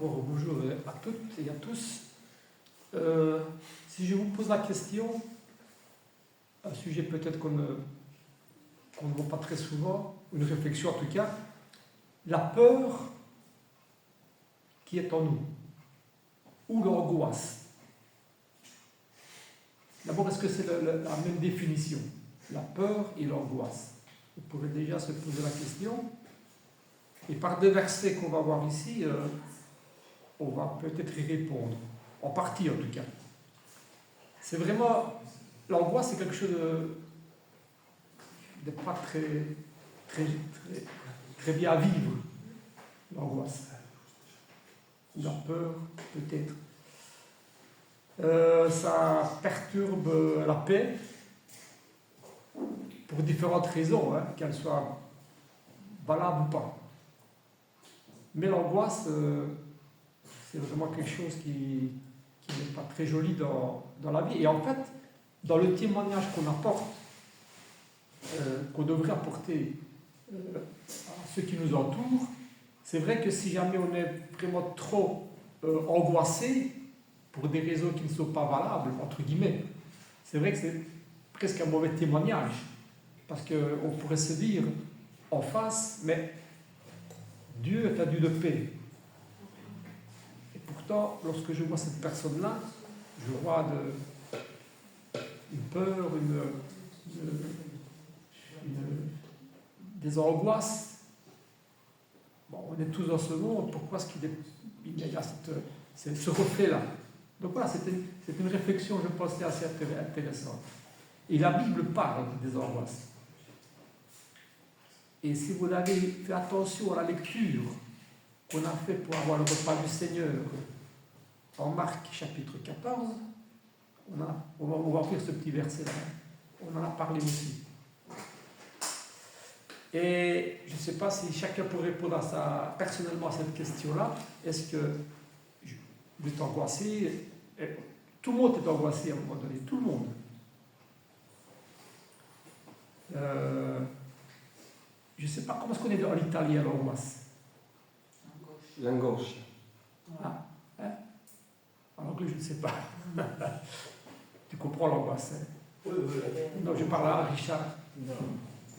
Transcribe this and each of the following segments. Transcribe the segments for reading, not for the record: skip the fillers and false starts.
D'abord, bonjour à toutes et à tous. Si je vous pose la question, un sujet peut-être qu'on ne voit pas très souvent, une réflexion en tout cas, la peur qui est en nous, ou l'angoisse. D'abord, est-ce que c'est la même définition? La peur et l'angoisse. Vous pouvez déjà se poser la question. Et par deux versets qu'on va voir ici, on va peut-être y répondre. En partie en tout cas. C'est vraiment... L'angoisse, c'est quelque chose de pas très bien à vivre. L'angoisse. Ou la peur, peut-être. Ça perturbe la paix pour différentes raisons, qu'elles soient valables ou pas. Mais l'angoisse, c'est vraiment quelque chose qui n'est pas très joli dans la vie. Et en fait, dans le témoignage qu'on apporte, qu'on devrait apporter à ceux qui nous entourent, c'est vrai que si jamais on est vraiment trop angoissé pour des raisons qui ne sont pas valables, entre guillemets, c'est vrai que c'est presque un mauvais témoignage. Parce qu'on pourrait se dire en face, mais Dieu est un Dieu de paix. Et pourtant, lorsque je vois cette personne-là, je vois une peur, des angoisses. Bon, on est tous dans ce monde, pourquoi est-ce qu'il y a ce reflet-là? Donc voilà, c'est une réflexion, je pense, assez intéressante. Et la Bible parle des angoisses. Et si vous avez fait attention à la lecture qu'on a fait pour avoir le repas du Seigneur en Marc chapitre 14, on va lire ce petit verset-là. On en a parlé aussi. Et je ne sais pas si chacun peut répondre personnellement à cette question-là. Est-ce que vous êtes angoissé? Tout le monde est angoissé à un moment donné. Tout le monde. Je ne sais pas comment est-ce qu'on est en italien l'angoisse. L'angoscia. Ah, hein? Alors que je ne sais pas. Tu comprends l'angoisse, hein? Oui. Non, je parle à Richard. Non.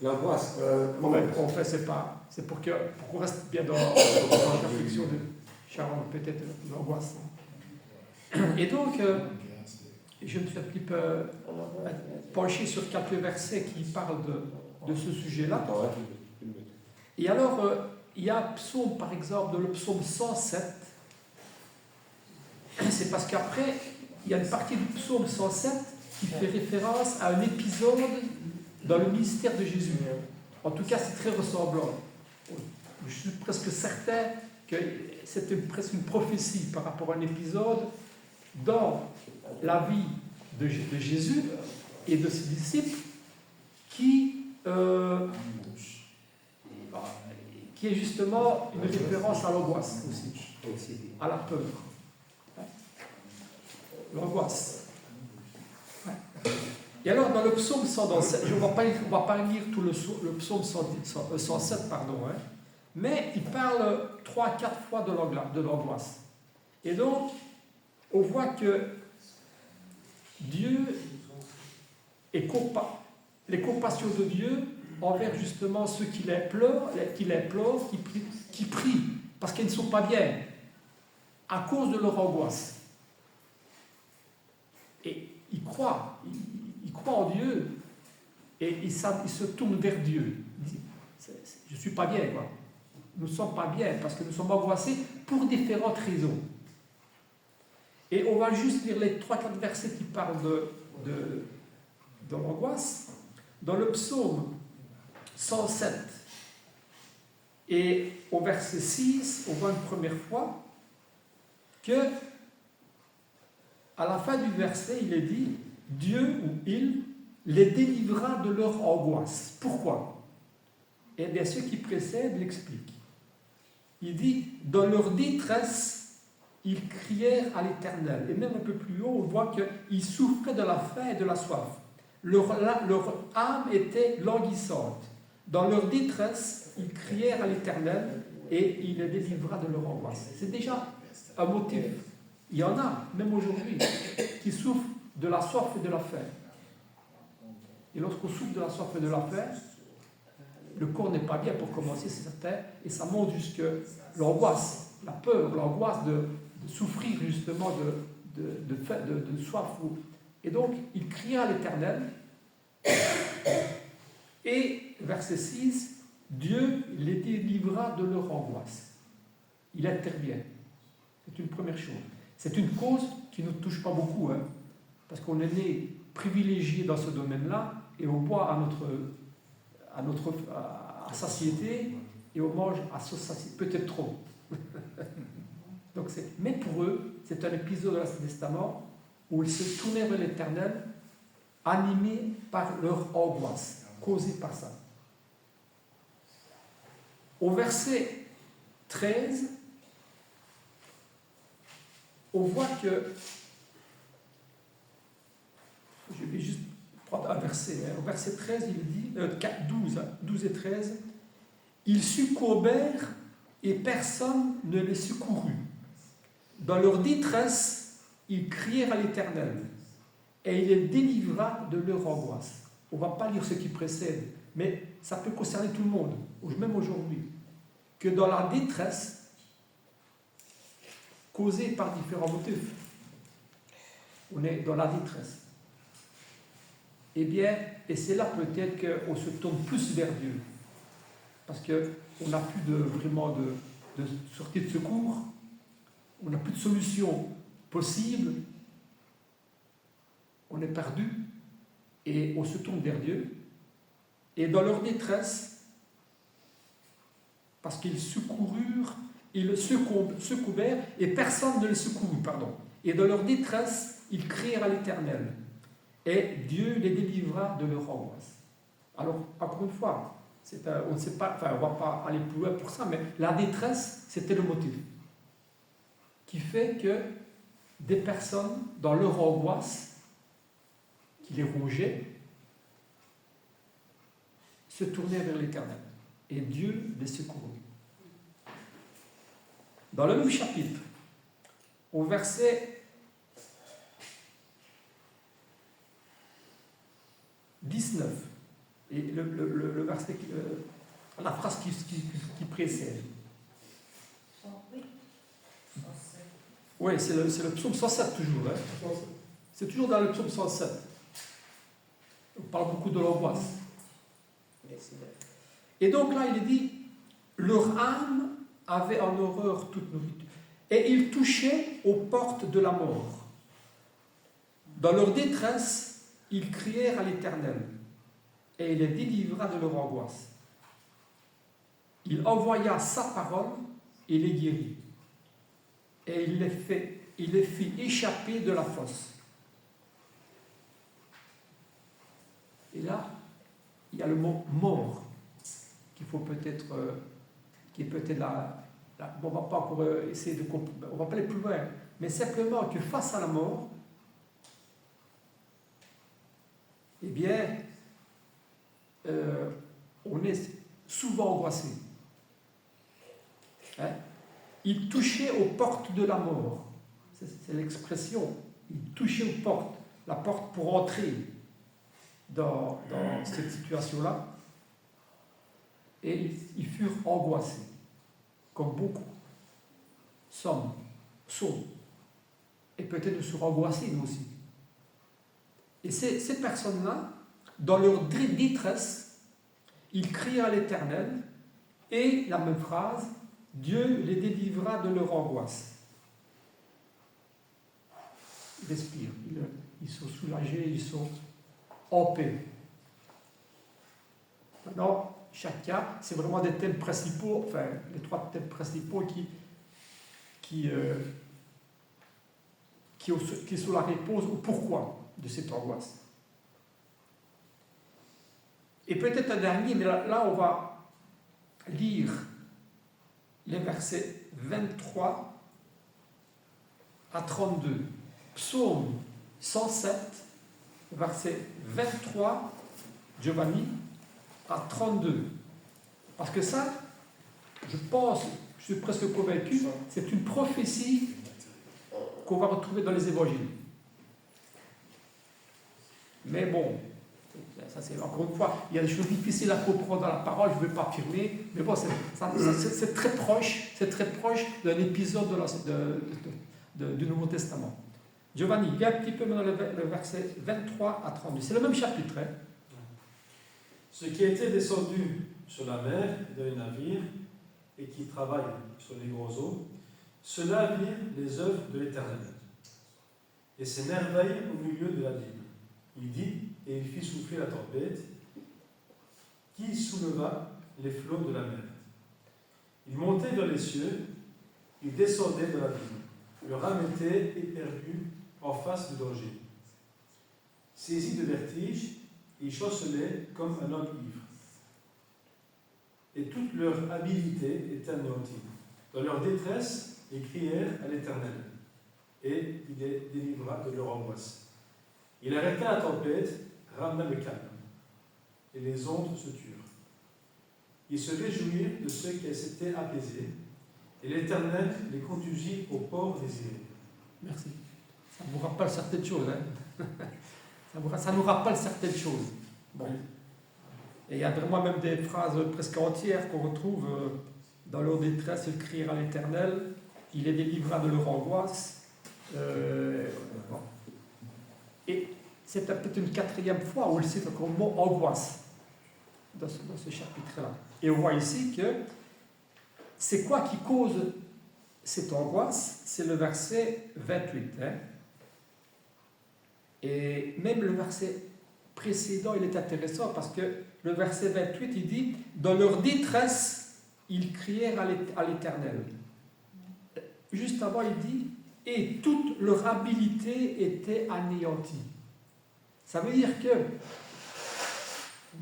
L'angoisse. En fait, c'est pour qu'on reste bien dans la réflexion de Sharon, peut-être l'angoisse. Et donc, je me suis un petit peu penché sur quelques versets qui parlent de ce sujet-là. Et alors, il y a un psaume, par exemple, le psaume 107. C'est parce qu'après, il y a une partie du psaume 107 qui fait référence à un épisode dans le ministère de Jésus. En tout cas, c'est très ressemblant. Je suis presque certain que c'était presque une prophétie par rapport à un épisode dans la vie de Jésus et de ses disciples qui est justement une référence à l'angoisse aussi, à la peur. L'angoisse. Et alors, dans le psaume 107, on ne va pas lire tout le psaume 107, mais il parle 3-4 fois de l'angoisse. Et donc, on voit que Dieu les compassions de Dieu envers justement ceux qui les pleurent, qui prient, parce qu'ils ne sont pas bien, à cause de leur angoisse. Et ils croient en Dieu, et ils se tournent vers Dieu. Ils disent, je ne suis pas bien, quoi. Nous ne sommes pas bien, parce que nous sommes angoissés pour différentes raisons. Et on va juste lire les 3-4 versets qui parlent de l'angoisse. Dans le psaume 107, et au verset 6, on voit une première fois que, à la fin du verset, il est dit, Dieu ou il les délivra de leur angoisse. Pourquoi? Eh bien, ceux qui précèdent l'expliquent. Il dit, dans leur détresse, ils crièrent à l'Éternel. Et même un peu plus haut, on voit qu'ils souffraient de la faim et de la soif. Leur âme était languissante. Dans leur détresse, ils crièrent à l'Éternel et il les délivra de leur angoisse. C'est déjà un motif. Il y en a, même aujourd'hui, qui souffrent de la soif et de la faim. Et lorsqu'on souffre de la soif et de la faim, le corps n'est pas bien pour commencer, c'est certain, et ça monte jusque l'angoisse, la peur, l'angoisse de souffrir justement de soif. Et donc, il cria à l'Éternel, et verset 6, Dieu les délivra de leur angoisse. Il intervient. C'est une première chose. C'est une cause qui ne nous touche pas beaucoup, hein, parce qu'on est né privilégié dans ce domaine-là, et on boit à satiété, et on mange à satiété, peut-être trop. Donc mais pour eux, c'est un épisode de l'Ancien Testament où ils se tournaient vers l'Éternel, animés par leur angoisse, causée par ça. Au verset 13, on voit que, je vais juste prendre un verset, au verset 13, il dit, 12 et 13, ils succombèrent et personne ne les secourut. Dans leur détresse, ils crièrent à l'Éternel et il les délivra de leur angoisse. On ne va pas lire ce qui précède, mais ça peut concerner tout le monde, même aujourd'hui, que dans la détresse, causée par différents motifs, on est dans la détresse. Eh bien, et c'est là peut-être qu'on se tourne plus vers Dieu, parce qu'on n'a plus vraiment de sortie de secours, on n'a plus de solution possible, on est perdu, et on se tourne vers Dieu, et dans leur détresse, parce qu'ils secoururent, ils secoururent, et personne ne les secourut, et dans leur détresse, ils crièrent à l'Éternel, et Dieu les délivra de leur angoisse. Alors, encore une fois, on ne sait pas, on ne va pas aller plus loin pour ça, mais la détresse, c'était le motif qui fait que des personnes, dans leur angoisse, qui les rongeait, se tournaient vers l'Éternel. Et Dieu les secourut. Dans le même chapitre, au verset 19, et le verset, la phrase qui précède. Oui, c'est le psaume 107 toujours. Hein. C'est toujours dans le psaume 107. On parle beaucoup de l'angoisse. Et donc là, il est dit, leur âme avait en horreur toute nourriture. Et ils touchaient aux portes de la mort. Dans leur détresse, ils crièrent à l'Éternel. Et il les délivra de leur angoisse. Il envoya sa parole et les guérit. Et il les fit échapper de la fosse. Et là, il y a le mot mort, qu'il faut peut-être, qui est peut-être on ne va pas encore essayer de comprendre, on ne va pas aller plus loin, mais simplement que face à la mort, eh bien, on est souvent angoissé. Hein? Il touchait aux portes de la mort. C'est l'expression. Il touchait aux portes, la porte pour entrer dans cette situation-là. Et ils furent angoissés, comme beaucoup sommes, et peut-être nous serons angoissés nous aussi. Et ces personnes-là, dans leur détresse, ils crient à l'Éternel, et la même phrase, Dieu les délivra de leur angoisse. Ils respirent, ils sont soulagés, ils sont en paix. Maintenant, chaque cas, c'est vraiment des thèmes principaux, enfin, les 3 thèmes principaux qui sont la réponse au pourquoi de cette angoisse. Et peut-être un dernier, mais là on va lire les versets 23 à 32. Psaume 107, verset 23, Giovanni, à 32. Parce que ça, je pense, je suis presque convaincu, c'est une prophétie qu'on va retrouver dans les évangiles. Mais bon, ça c'est encore une fois, il y a des choses difficiles à comprendre dans la parole, je ne vais pas affirmer, mais bon, c'est très proche d'un épisode du Nouveau Testament. Giovanni, viens un petit peu dans le verset 23 à 32. C'est le même chapitre. Hein? Ce qui était descendu sur la mer dans les navires et qui travaille sur les gros eaux, cela virent les œuvres de l'Éternel et s'émerveille au milieu de la Bible. Il dit, et il fit souffler la tempête, qui souleva les flots de la mer. Il montait vers les cieux, il descendait dans l'abîme. Le âme était éperdu en face du danger. Saisi de vertige, ils chancelaient comme un homme ivre. Et toute leur habileté était anéantie. Dans leur détresse, ils crièrent à l'Éternel, et il les délivra de leur angoisse. Il arrêta la tempête, ramena le calme, et les ondes se turent. Ils se réjouirent de ceux qui s'étaient apaisés, et l'Éternel les conduisit au port désiré. Merci. Ça vous rappelle certaines choses. Hein? Ça nous rappelle certaines choses. Bon. Et il y a vraiment même des phrases presque entières qu'on retrouve dans leur détresse, ils crièrent à l'Éternel, il les délivra de leur angoisse. Bon. Et c'est peut-être une quatrième fois où il cite encore le mot angoisse dans ce chapitre-là. Et on voit ici que c'est quoi qui cause cette angoisse? C'est le verset 28. Hein? Et même le verset précédent, il est intéressant parce que le verset 28, il dit « Dans leur détresse, ils crièrent à l'Éternel. » Juste avant, il dit « Et toute leur habileté était anéantie. » Ça veut dire que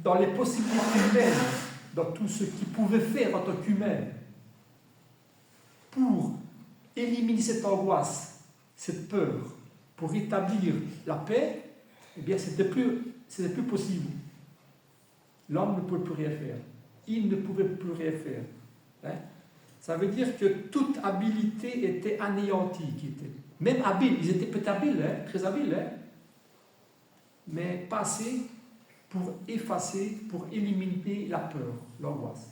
dans les possibilités humaines, dans tout ce qu'ils pouvaient faire en tant qu'humains, pour éliminer cette angoisse, cette peur, pour rétablir la paix, eh bien, c'était plus possible. L'homme ne pouvait plus rien faire. Il ne pouvait plus rien faire. Hein? Ça veut dire que toute habileté était anéantie. Même habiles, ils étaient peut-être habiles, hein? Très habiles, hein? Mais pas assez pour effacer, pour éliminer la peur, l'angoisse.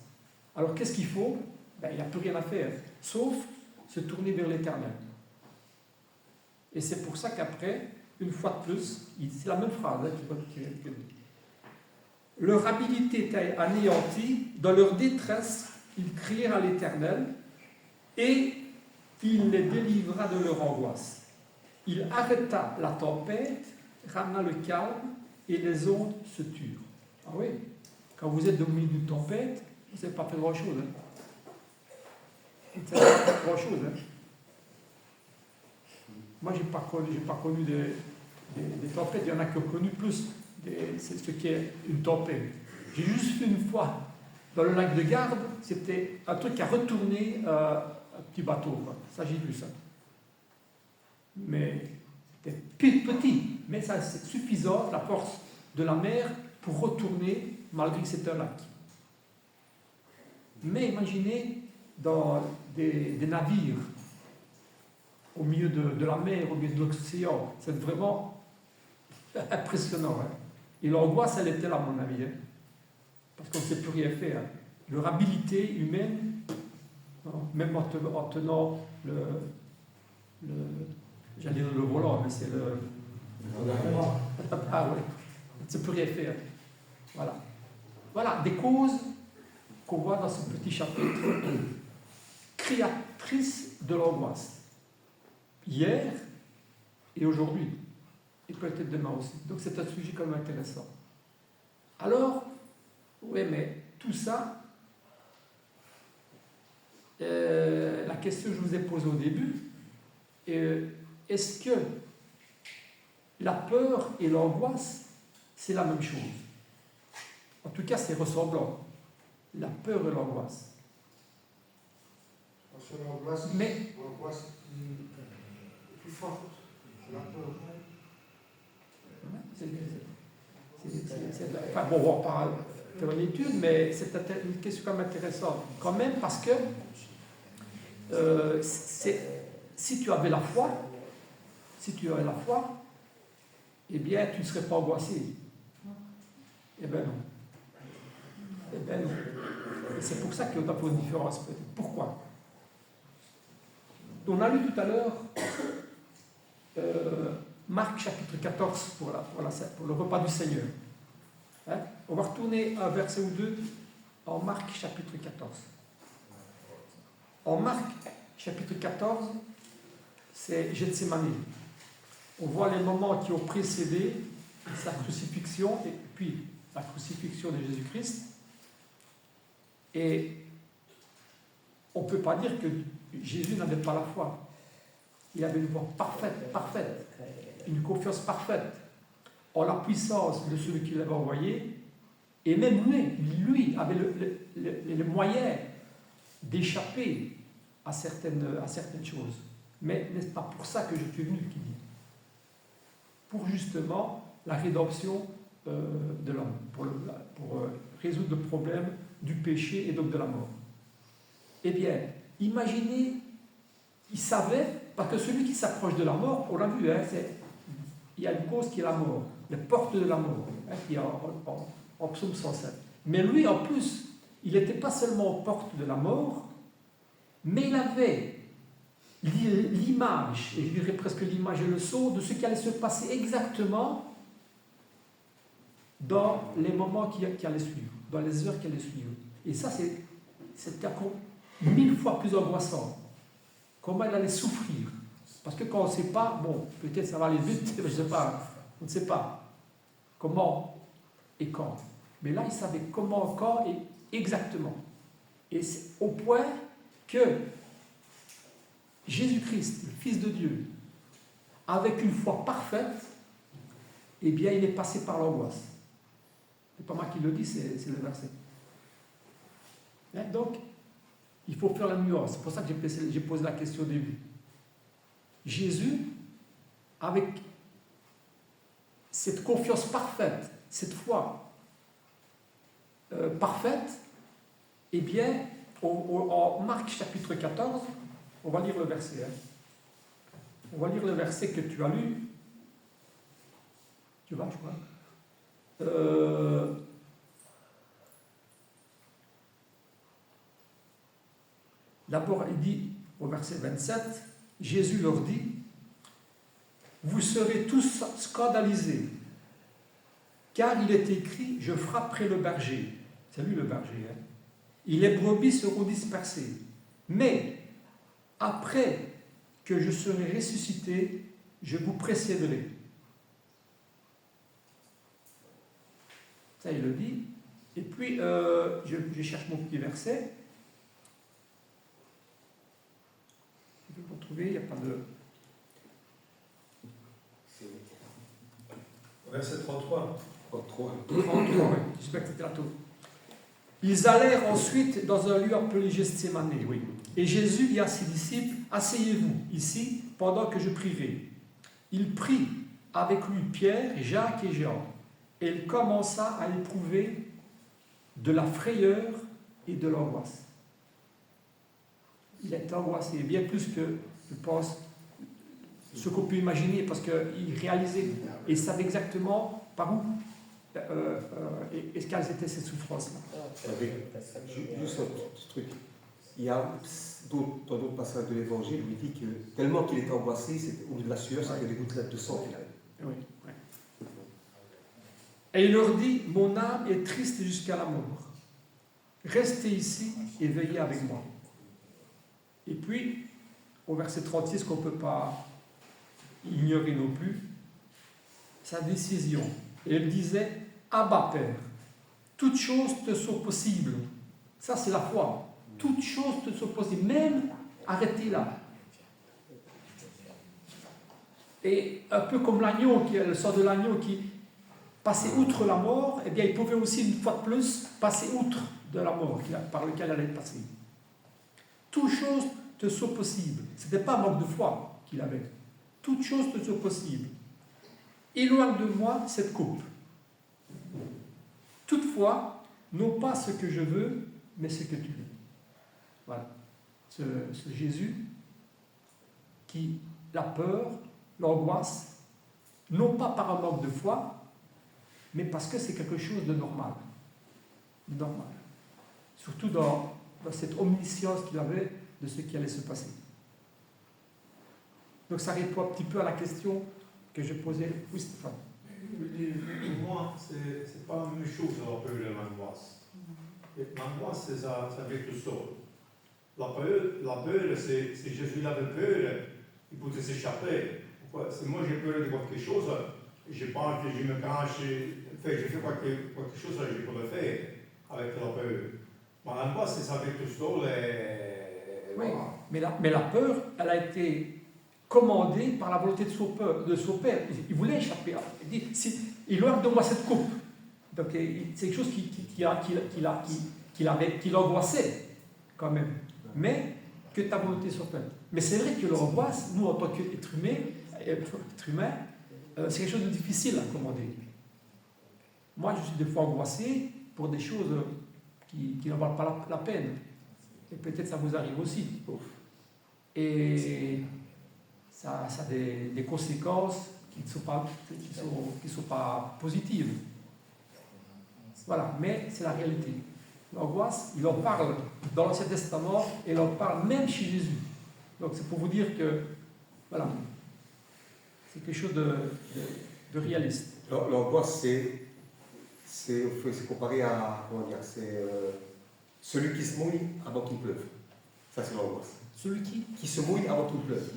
Alors qu'est-ce qu'il faut? Il n'y a plus rien à faire, sauf se tourner vers l'Éternel. Et c'est pour ça qu'après, une fois de plus, c'est la même phrase qui dit. Leur habileté était anéantie, dans leur détresse, ils crièrent à l'Éternel, et il les délivra de leur angoisse. Il arrêta la tempête, ramena le calme, et les ondes se turent. Ah oui, quand vous êtes au milieu d'une tempête, vous ne savez pas faire grand-chose. Hein? Vous ne savez pas faire grand-chose. Hein? Moi, je n'ai pas connu des tempêtes. Il y en a qui ont connu plus ce qu'est une tempête. J'ai juste fait une fois, dans le lac de Garde, c'était un truc qui a retourné un petit bateau. Quoi. Ça, j'ai vu ça. Mais c'était petit. Mais ça, c'est suffisant, la force de la mer, pour retourner, malgré que c'est un lac. Mais imaginez, dans des navires, au milieu de la mer, au milieu de l'océan. C'est vraiment impressionnant. Hein? Et l'angoisse, elle était là, à mon avis. Hein? Parce qu'on ne sait plus rien faire. Leur habileté humaine, même en tenant j'allais dire le volant, mais c'est le... Ah oui, on ne sait plus rien faire. Voilà. Voilà, des causes qu'on voit dans ce petit chapitre. Créatrice de l'angoisse. Hier et aujourd'hui, et peut-être demain aussi. Donc c'est un sujet quand même intéressant. Alors, oui, mais tout ça, la question que je vous ai posée au début, est-ce que la peur et l'angoisse, c'est la même chose? En tout cas, c'est ressemblant. La peur et l'angoisse. Mais l'angoisse plus forte, la peur. Enfin, bon, on va pas faire une étude, mais c'est une question quand même intéressante. Quand même, parce que si tu avais la foi, eh bien, tu ne serais pas angoissé. Eh bien non. Eh bien non. Et c'est pour ça qu'on a fait une différence. Pourquoi? On a lu tout à l'heure Marc chapitre 14 pour le repas du Seigneur. Hein? On va retourner un verset ou deux en Marc chapitre 14. En Marc chapitre 14, c'est Gethsémani. On voit les moments qui ont précédé sa crucifixion et puis la crucifixion de Jésus-Christ. Et on ne peut pas dire que Jésus n'avait pas la foi. Il avait une foi parfaite, une confiance parfaite en la puissance de celui qui l'avait envoyé. Et même lui avait le moyen d'échapper à certaines choses. Mais n'est-ce pas pour ça que je suis venu, qu'il dit? Pour justement la rédemption de l'homme, pour résoudre le problème du péché et donc de la mort. Eh bien, imaginez, il savait, parce que celui qui s'approche de la mort, on l'a vu, hein, il y a une cause qui est la mort, les portes de la mort, hein, qui est en psaume 107. Mais lui, en plus, il n'était pas seulement aux portes de la mort, mais il avait l'image, et je dirais presque l'image et le son de ce qui allait se passer exactement dans les moments qui allaient suivre, dans les heures qui allaient suivre. Et ça, c'était encore 1000 fois plus angoissant. Comment il allait souffrir. Parce que quand on ne sait pas, bon, peut-être ça va aller vite, je ne sais pas, on ne sait pas comment et quand. Mais là, il savait comment, quand et exactement. Et c'est au point que Jésus-Christ, le Fils de Dieu, avec une foi parfaite, eh bien, il est passé par l'angoisse. C'est pas moi qui le dis, c'est le verset. Hein, donc, il faut faire la nuance. C'est pour ça que j'ai posé la question au début. Jésus, avec cette confiance parfaite, cette foi parfaite, eh bien, en Marc chapitre 14, on va lire le verset. Hein. On va lire le verset que tu as lu. Tu vas, je crois. D'abord, il dit au verset 27, Jésus leur dit, vous serez tous scandalisés, car il est écrit, je frapperai le berger. C'est lui le berger. Hein. Et les brebis seront dispersées. Mais, après que je serai ressuscité, je vous précéderai. Ça, il le dit. Et puis, je cherche mon petit verset. Je vais le retrouver, il n'y a pas de... Verset 33. 33. 33, oui. J'espère que c'était la tour. Ils allèrent ensuite dans un lieu appelé Gethsémani, oui. Et Jésus dit à ses disciples, asseyez-vous ici pendant que je prierai. Il prit avec lui Pierre, Jacques et Jean. Et il commença à éprouver de la frayeur et de l'angoisse. Il est angoissé, bien plus que, je pense, ce qu'on peut imaginer, parce qu'il réalisait et savait exactement par où et quelles étaient ces souffrances-là. Juste un petit truc. Il y a dans d'autres passages de l'Évangile où il dit que tellement qu'il était angoissé, au lieu de la sueur, c'était des gouttelettes de sang qu'il avait. Oui, oui. Et il leur dit, mon âme est triste jusqu'à la mort. Restez ici et veillez avec moi. Et puis, au verset 36, qu'on ne peut pas ignorer non plus, sa décision. Et il disait, Abba, Père, toutes choses te sont possibles. Ça, c'est la foi. Toutes choses te sont possibles. Même, arrêtez là. Et un peu comme l'agneau, le sort de l'agneau qui passait outre la mort, eh bien, il pouvait aussi, une fois de plus, passer outre de la mort par lequel elle allait passer. Toutes choses te sont possibles. Ce n'était pas un manque de foi qu'il avait. Toutes choses te sont possibles. Éloigne de moi cette coupe. Toutefois, non pas ce que je veux, mais ce que tu veux. Voilà. ce Jésus qui, la peur, l'angoisse, non pas par un manque de foi, mais parce que c'est quelque chose de normal. Normal. Surtout dans cette omniscience qu'il avait de ce qui allait se passer. Donc ça répond un petit peu à la question que je posais. Oui, Stéphane. Pour moi, c'est pas la même chose la peur et l'angoisse. L'angoisse, c'est ça vient tout seul. La peur, c'est Jésus il avait peur, il pouvait s'échapper. Moi j'ai peur de quelque chose, je pense que je me cache, je fais quelque chose, je peux le faire avec la peur. Mais l'angoisse, c'est ça vient tout seul. Oui, mais la peur, elle a été commandé par la volonté de son père. Il voulait échapper. Il dit, il leur donne-moi cette coupe. Donc c'est quelque chose qui l'angoissait quand même. Mais que ta volonté soit faite. Mais c'est vrai que l'angoisse, nous en tant qu'être humain, c'est quelque chose de difficile à commander. Moi, je suis des fois angoissé pour des choses qui n'en valent pas la peine. Et peut-être ça vous arrive aussi. Et ça a des conséquences qui ne sont pas positives. Voilà, mais c'est la réalité. L'angoisse, il en parle dans l'Ancien Testament et il en parle même chez Jésus. Donc c'est pour vous dire que, voilà, c'est quelque chose de réaliste. L'angoisse, c'est comparé à, comment dire, c'est celui qui se mouille avant qu'il pleuve. Ça, c'est l'angoisse. Celui qui se mouille avant qu'il pleuve.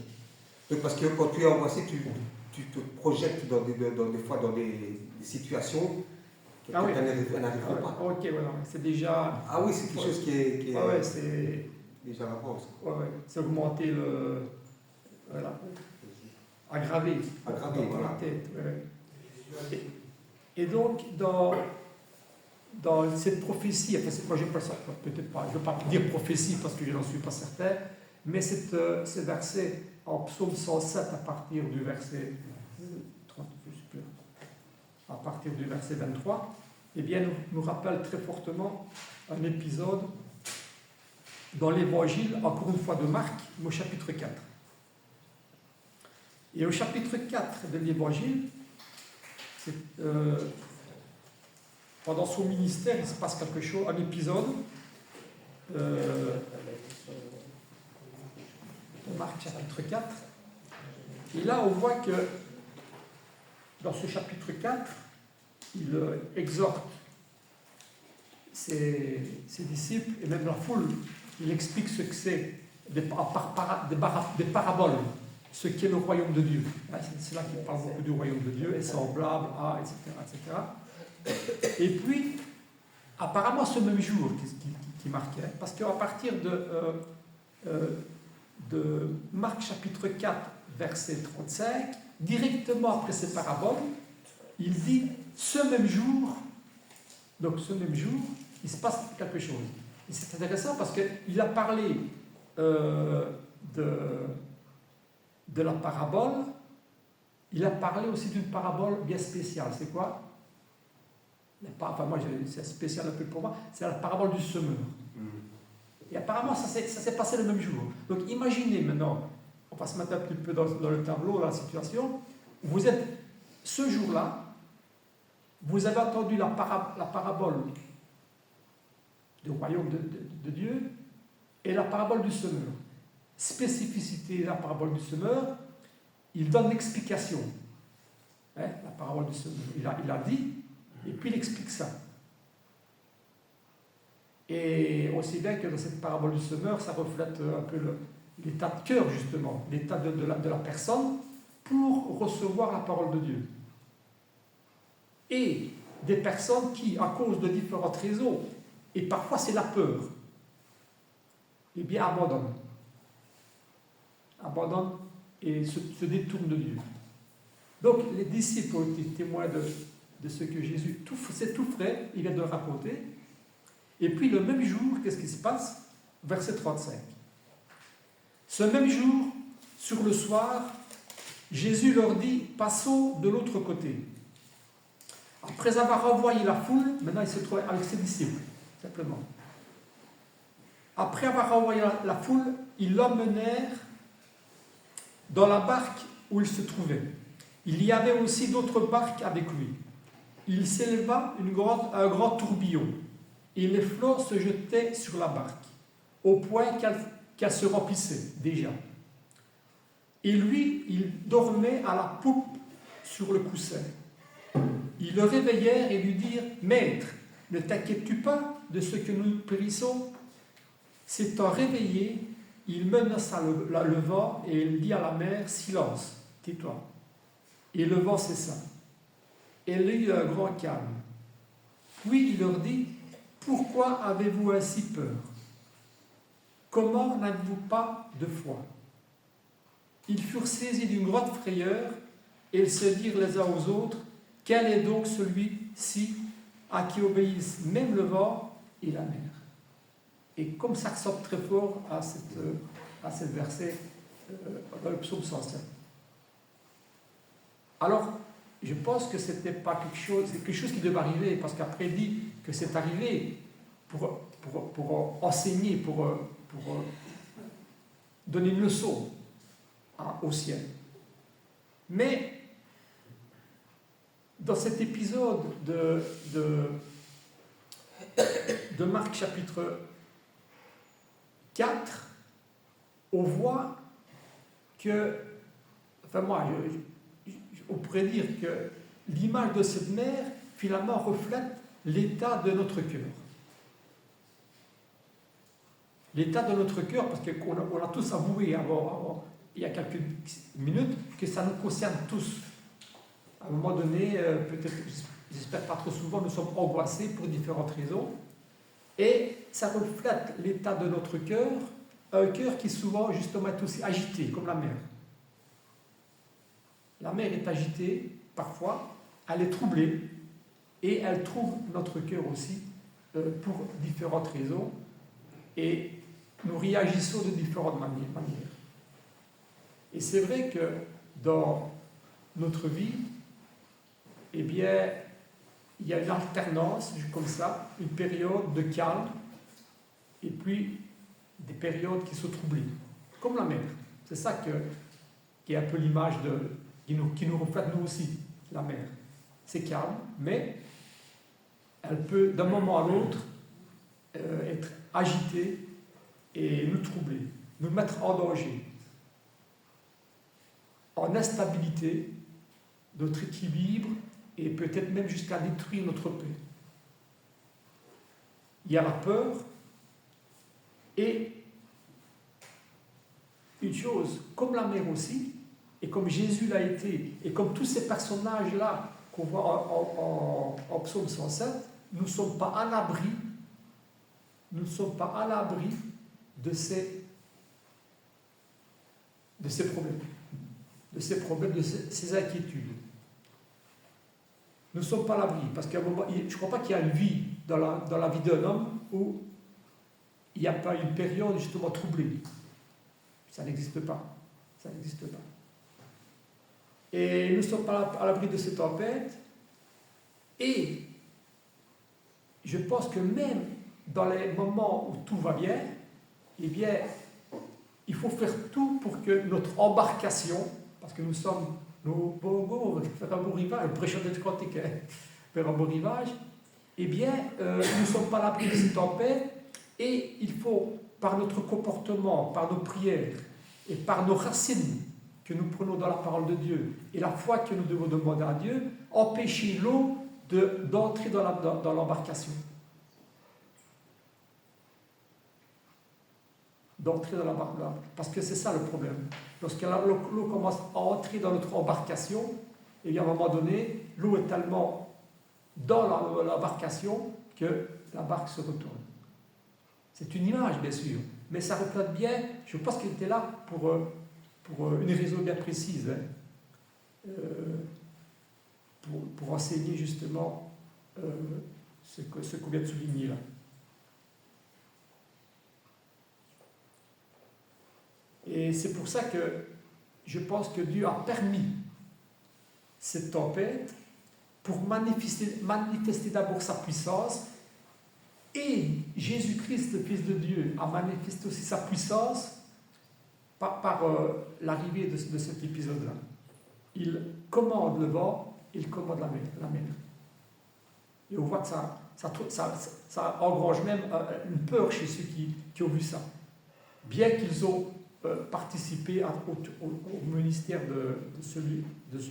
Donc, parce que quand tu es angoissé, tu te projettes des fois dans des situations que oui. elles n'arriveront pas. Ok, voilà, c'est déjà... Ah oui, c'est quelque chose qui est c'est déjà avance. C'est augmenter le... Voilà. Aggraver voilà. la tête. Et donc, dans cette prophétie, enfin, moi je n'appelle ça peut-être pas, je ne veux pas dire prophétie parce que je n'en suis pas certain, mais ce verset en psaume 107 à partir du verset 30, à partir du verset 23, eh bien, nous rappelle très fortement un épisode dans l'évangile, encore une fois de Marc, au chapitre 4. Et au chapitre 4 de l'évangile, pendant son ministère, il se passe quelque chose, un épisode. Marc chapitre 4. Et là, on voit que dans ce chapitre 4, il exhorte ses disciples et même la foule. Il explique ce que c'est des paraboles, ce qu'est le royaume de Dieu. C'est là qu'il parle beaucoup du royaume de Dieu, est semblable à, etc. Et puis, apparemment, ce même jour qui marquait, parce qu'à partir de Marc chapitre 4, verset 35, directement après ces paraboles, il dit ce même jour, donc ce même jour, il se passe quelque chose. Et c'est intéressant parce qu'il a parlé de la parabole, il a parlé aussi d'une parabole bien spéciale. C'est quoi? Enfin, moi, c'est spécial un peu pour moi, c'est la parabole du semeur. Et apparemment, ça s'est passé le même jour. Donc imaginez maintenant, on va se mettre un petit peu dans le tableau, dans la situation, vous êtes, ce jour-là, vous avez entendu la parabole du royaume de Dieu et la parabole du semeur. Spécificité de la parabole du semeur, il donne l'explication. La parabole du semeur, il a dit, et puis il explique ça. Et aussi bien que dans cette parabole du semeur, ça reflète un peu l'état de cœur, justement, l'état de la personne pour recevoir la parole de Dieu. Et des personnes qui, à cause de différentes raisons, et parfois c'est la peur, eh bien abandonnent et se détournent de Dieu. Donc les disciples ont été témoins de ce que Jésus, c'est tout frais, il vient de le raconter. Et puis le même jour, qu'est-ce qui se passe? Verset 35. Ce même jour, sur le soir, Jésus leur dit, passons de l'autre côté. Après avoir renvoyé la foule, maintenant il se trouve avec ses disciples, simplement. après avoir envoyé la foule, ils l'emmenèrent dans la barque où il se trouvait. Il y avait aussi d'autres barques avec lui. Il s'éleva un grand tourbillon, et les flots se jetaient sur la barque, au point qu'elle se remplissait déjà. Et lui, il dormait à la poupe sur le coussin. Ils le réveillèrent et lui dirent « Maître, ne t'inquiètes-tu pas de ce que nous périssons ?» S'étant réveillé, il menaça le vent et il dit à la mer « Silence, tais-toi !» Et le vent cessa. Et il y eut un grand calme. Puis il leur dit « Pourquoi avez-vous ainsi peur? Comment n'avez-vous pas de foi ?» Ils furent saisis d'une grande frayeur et ils se dirent les uns aux autres « Quel est donc celui-ci à qui obéissent même le vent et la mer ?» Et comme ça ressemble très fort à ce verset dans le psaume 107. Alors, je pense que ce n'était pas c'est quelque chose qui devait arriver, parce qu'après il dit que c'est arrivé pour enseigner, pour donner une leçon au ciel. Mais dans cet épisode de Marc chapitre 4, on voit que, on pourrait dire que l'image de cette mer, finalement, reflète l'état de notre cœur. L'état de notre cœur, parce qu'on a tous avoué il y a quelques minutes que ça nous concerne tous. À un moment donné, peut-être, j'espère pas trop souvent, nous sommes angoissés pour différentes raisons. Et ça reflète l'état de notre cœur, un cœur qui souvent, justement, est aussi agité, comme la mer. La mer est agitée, parfois, elle est troublée, et elle trouble notre cœur aussi, pour différentes raisons, et nous réagissons de différentes manières. Et c'est vrai que dans notre vie, eh bien, il y a une alternance, comme ça, une période de calme, et puis des périodes qui sont troublées, comme la mer. C'est ça qui est un peu l'image qui nous reflète nous aussi, la mer. C'est calme, mais elle peut d'un moment à l'autre être agitée et nous troubler, nous mettre en danger, en instabilité, notre équilibre, et peut-être même jusqu'à détruire notre paix. Il y a la peur, et une chose, comme la mer aussi, et comme Jésus l'a été, et comme tous ces personnages-là qu'on voit en psaume 107, nous ne sommes pas à l'abri, de ces problèmes, de ces inquiétudes. Nous ne sommes pas à l'abri, parce qu'à un moment, je ne crois pas qu'il y a une vie dans la vie d'un homme où il n'y a pas une période justement troublée. Ça n'existe pas. Ça n'existe pas. Et nous ne sommes pas à l'abri de ces tempêtes. Et je pense que même dans les moments où tout va bien, eh bien, il faut faire tout pour que notre embarcation, parce que nous sommes nos bongos, faire un beau rivage, le prêcheur de Quantique, faire un beau rivage, eh bien, nous ne sommes pas à l'abri de ces tempêtes, et il faut, par notre comportement, par nos prières, et par nos racines que nous prenons dans la parole de Dieu, et la foi que nous devons demander à Dieu, empêcher l'eau d'entrer dans l'embarcation. D'entrer dans l'embarcation. Parce que c'est ça le problème. Lorsque l'eau commence à entrer dans notre embarcation, et bien à un moment donné, l'eau est tellement dans l'embarcation que la barque se retourne. C'est une image, bien sûr, mais ça reflète bien, je pense qu'il était là pour une raison bien précise, pour enseigner justement ce qu'on vient de souligner là. Et c'est pour ça que je pense que Dieu a permis cette tempête pour manifester d'abord sa puissance et Jésus-Christ, le Fils de Dieu, a manifesté aussi sa puissance par l'arrivée de cet épisode-là. Il commande le vent, il commande la mer. Et on voit que ça engrange même une peur chez ceux qui ont vu ça. Bien qu'ils ont participé au ministère de celui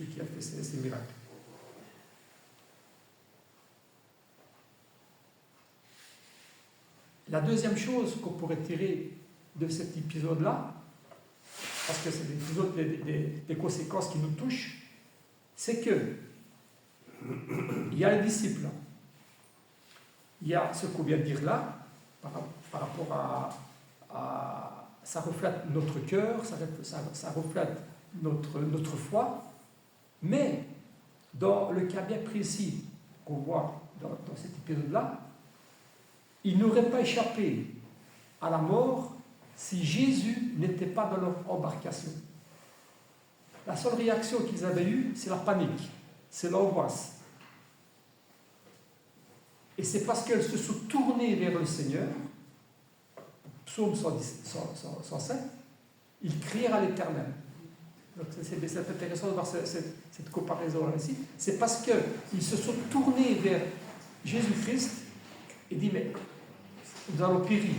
qui a fait ces miracles. La deuxième chose qu'on pourrait tirer de cet épisode-là, parce que c'est des conséquences qui nous touchent, c'est que il y a les disciples, il y a ce qu'on vient de dire là, par rapport à ça reflète notre cœur, ça reflète notre foi, mais dans le cas bien précis qu'on voit dans cet épisode-là, ils n'auraient pas échappé à la mort si Jésus n'était pas dans leur embarcation. La seule réaction qu'ils avaient eue, c'est la panique, c'est l'angoisse. Et c'est parce qu'elles se sont tournées vers le Seigneur, psaume 107, ils crièrent à l'Éternel. Donc c'est intéressant de voir cette comparaison-là ici. C'est parce qu'ils se sont tournés vers Jésus-Christ et dit, mais nous allons périr.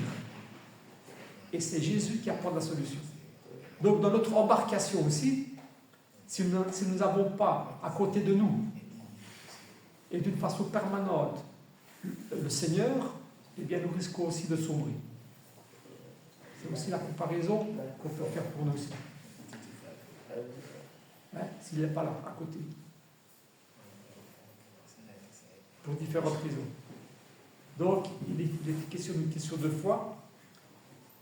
Et c'est Jésus qui apporte la solution. Donc dans notre embarcation aussi, si nous n'avons pas à côté de nous, et d'une façon permanente, le Seigneur, eh bien nous risquons aussi de sombrer. C'est aussi la comparaison qu'on peut faire pour nous aussi. Hein, s'il n'est pas là, à côté. Pour différentes raisons. Donc, il est question d'une question de foi,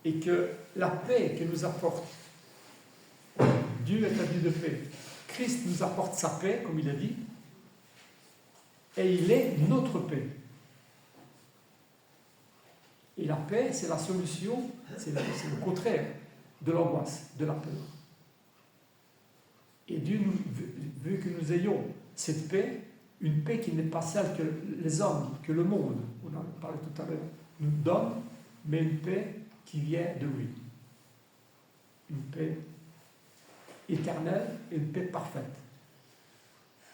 et que la paix que nous apporte, Dieu est un Dieu de paix. Christ nous apporte sa paix, comme il a dit, et il est notre paix. Et la paix, c'est la solution, c'est le contraire de l'angoisse, de la peur. Et Dieu veut que nous ayons cette paix, une paix qui n'est pas celle que les hommes, que le monde, on en parlait tout à l'heure, nous donne, mais une paix qui vient de lui. Une paix éternelle et une paix parfaite.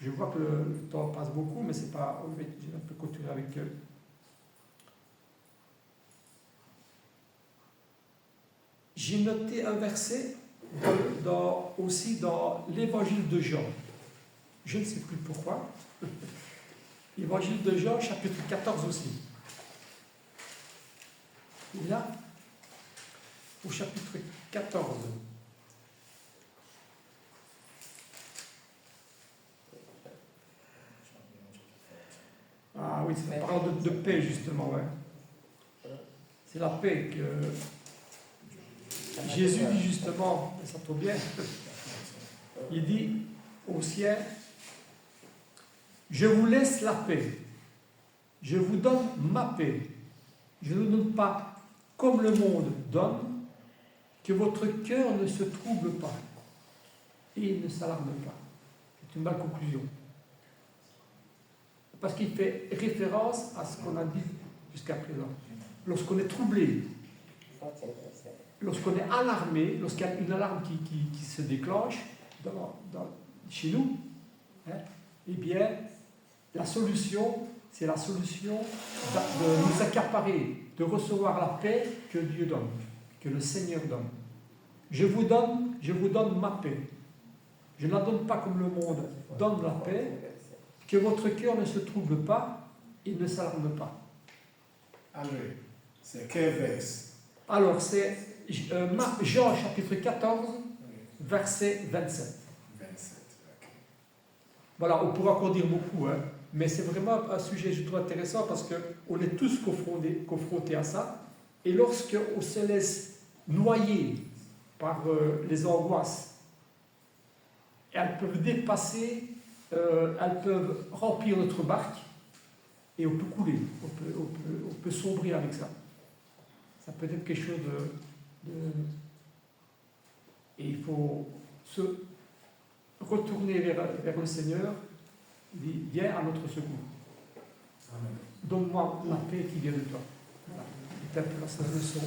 Je vois que le temps passe beaucoup, mais c'est pas. Je vais un peu continuer avec eux. J'ai noté un verset aussi dans l'évangile de Jean. Je ne sais plus pourquoi. L'évangile de Jean, chapitre 14 aussi. Et là, au chapitre 14. Ah oui, c'est la parole de paix, justement, ouais. C'est la paix que Jésus dit justement, et ça tombe bien, il dit au ciel, je vous laisse la paix, je vous donne ma paix, je ne donne pas comme le monde donne, que votre cœur ne se trouble pas et ne s'alarme pas. C'est une belle conclusion. Parce qu'il fait référence à ce qu'on a dit jusqu'à présent. Lorsqu'on est troublé, lorsqu'on est alarmé, lorsqu'il y a une alarme qui se déclenche chez nous, hein, eh bien, la solution, c'est la solution de nous accaparer, de recevoir la paix que Dieu donne, que le Seigneur donne. Je vous donne ma paix. Je ne la donne pas comme le monde donne la paix, que votre cœur ne se trouble pas et ne s'alarme pas. André, c'est quel verset? Alors, c'est Jean chapitre 14, verset 27. 27, ok. Voilà, on pourra encore dire beaucoup, hein, mais c'est vraiment un sujet, je trouve, intéressant parce qu'on est tous confrontés à ça. Et lorsqu'on se laisse noyer par les angoisses, elles peuvent dépasser, elles peuvent remplir notre barque et on peut couler, on peut sombrer avec ça. Ça peut être quelque chose Et il faut se retourner vers le Seigneur. Il dit, viens à notre secours. Amen. Donne-moi la paix qui vient de toi. Interprétation de son.